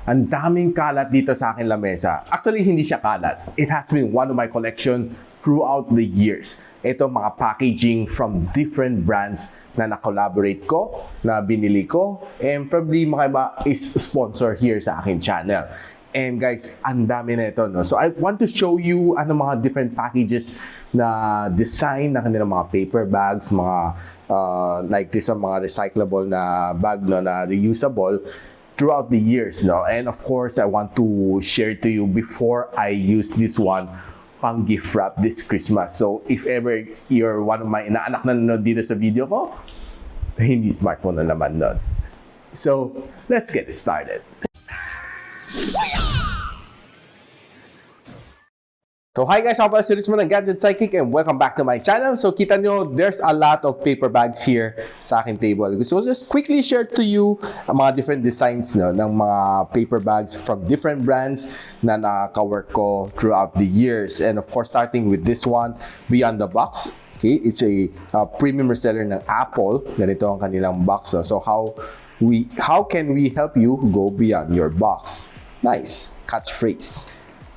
Ang daming kalat dito sa akin lamesa. Actually, hindi siya kalat. It has been one of my collection throughout the years. Ito mga packaging from different brands na na-collaborate ko, na binili ko, and probably makaiba is sponsor here sa akin channel. And guys, ang dami na ito, no? So I want to show you ano mga different packages na design na kanilang mga paper bags, mga like this one, mga recyclable na bag, no, na reusable throughout the years, no? And of course, I want to share to you before I use this one pang gift wrap this Christmas. So if ever you're one of my inaanak na nanonood dito sa video ko, hindi smartphone na naman nun. So let's get it started. So hi guys, ako pala si Richmond ng Gadget Sidekick and welcome back to my channel. So kita nyo, there's a lot of paper bags here sa aking table. So just quickly share to you ang mga different designs, no, ng mga paper bags from different brands na nakaka-work ko throughout the years. And of course, starting with this one, Beyond the Box. Okay, it's a premium reseller ng Apple. Ganito ang kanilang box. No? So how can we help you go beyond your box? Nice catchphrase.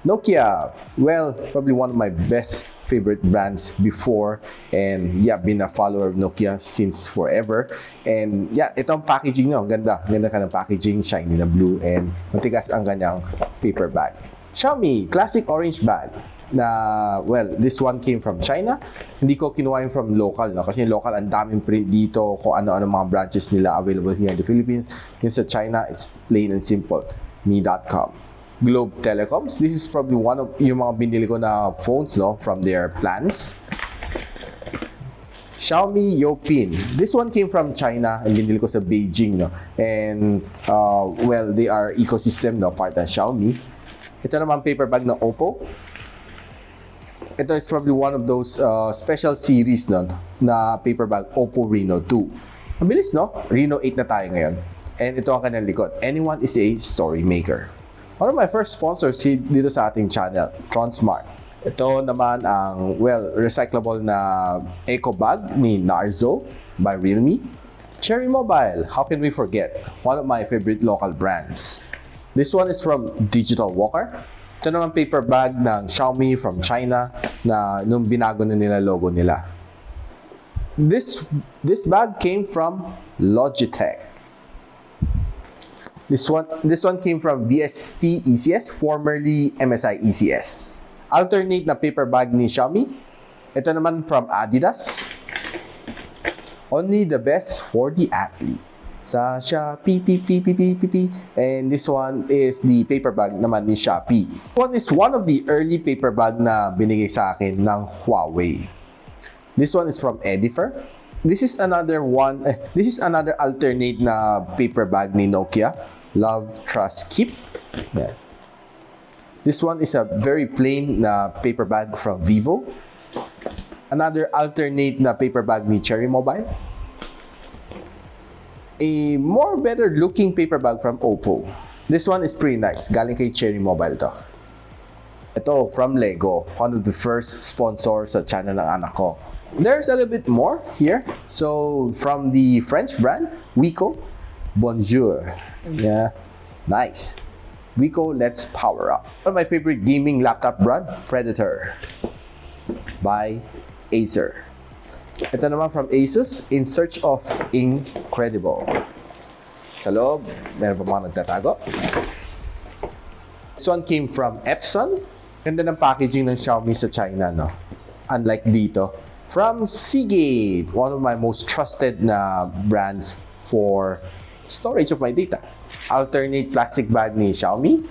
Nokia, well, probably one of my best favorite brands before, and yeah, been a follower of Nokia since forever. And yeah, itong packaging nyo, ganda ka ng packaging, shiny na blue, and matigas ang kanyang paper bag. Xiaomi, classic orange bag na, well, this one came from China. Hindi ko kinuha yung from local, no? Kasi local, ang daming print dito, kung ano-ano mga branches nila available here in the Philippines. Yung sa China, it's plain and simple, me.com. Globe Telecoms. This is probably one of yung mga binili ko na phones, no, from their plans. Xiaomi Youpin. This one came from China and binili ko sa Beijing, no. And well, they are ecosystem, no, part ng Xiaomi. Ito naman paper bag na Oppo. Ito is probably one of those special series, no, na paper bag Oppo Reno 2. Mabilis, no? Reno 8 na tayo ngayon. And ito ang kanyang likod. Anyone is a story maker. One of my first sponsors dito sa ating channel, Tronsmart. Ito naman ang, well, recyclable na eco bag ni Narzo by Realme. Cherry Mobile, how can we forget? One of my favorite local brands. This one is from Digital Walker. Ito naman paper bag ng Xiaomi from China na nung binago na nila logo nila. This bag came from Logitech. This one came from VST ECS, formerly MSI ECS. Alternate na paper bag ni Xiaomi. Ito naman from Adidas. Only the best for the athlete. Sa Shopee, and this one is the paper bag naman ni Shopee. This one is one of the early paper bag na binigay sa akin ng Huawei. This one is from Edifer. This is another one. This is another alternate na paper bag ni Nokia. Love, Trust, Keep. Yeah. This one is a very plain na paper bag from Vivo. Another alternate na paper bag ni Cherry Mobile. A more better looking paper bag from Oppo. This one is pretty nice. Galing kay Cherry Mobile to. Ito from Lego. One of the first sponsors sa channel ng anak ko. There's a little bit more here. So from the French brand, Wiko. Bonjour. Yeah, nice. Wiko, let's power up. One of my favorite gaming laptop brand, Predator by Acer. Ito naman from Asus, In Search of Incredible. Sa loob, meron pa mga nagtatago. This one came from Epson. Ganda ng packaging ng Xiaomi sa China, no? Unlike dito. From Seagate, one of my most trusted na brands for storage of my data. Alternate plastic bag ni Xiaomi.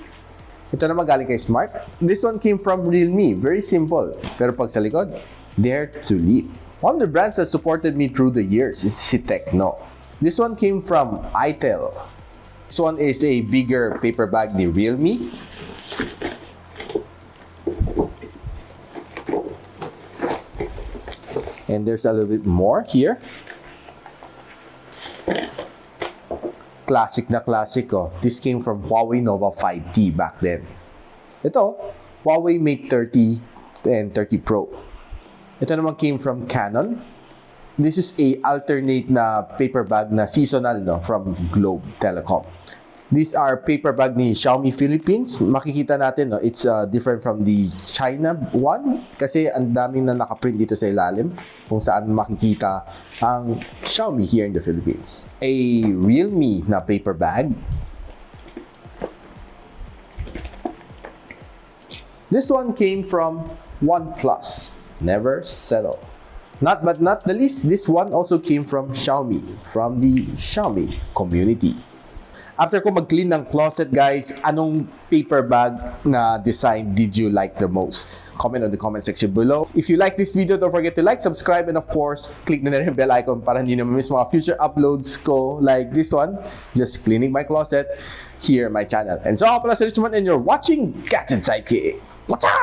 Ito naman galing kay Smart. This one came from Realme. Very simple. Pero pag sa likod, Dare to Leap. One of the brands that supported me through the years is si Tecno. This one came from itel. This one is a bigger paper bag ni Realme. And there's a little bit more here. Classic na classic, oh. This came from Huawei Nova 5T back then. Ito, Huawei Mate 30 and 30 Pro. Ito naman came from Canon. This is a alternate na paper bag na seasonal, no, from Globe Telecom. These are paper bag ni Xiaomi Philippines. Makikita natin, no, it's different from the China one kasi ang daming na nakaprint dito sa ilalim kung saan makikita ang Xiaomi here in the Philippines. A Realme na paper bag. This one came from OnePlus. Never settle. Not but not the least, this one also came from Xiaomi, from the Xiaomi community. After ko mag-clean ng closet, guys, anong paper bag na design did you like the most? Comment on the comment section below. If you like this video, don't forget to like, subscribe, and of course, click na rin yung bell icon para hindi na miss mga future uploads ko like this one, just cleaning my closet here on my channel. And so, ako pala si Richmond and you're watching Gadget Sidekick. What's up?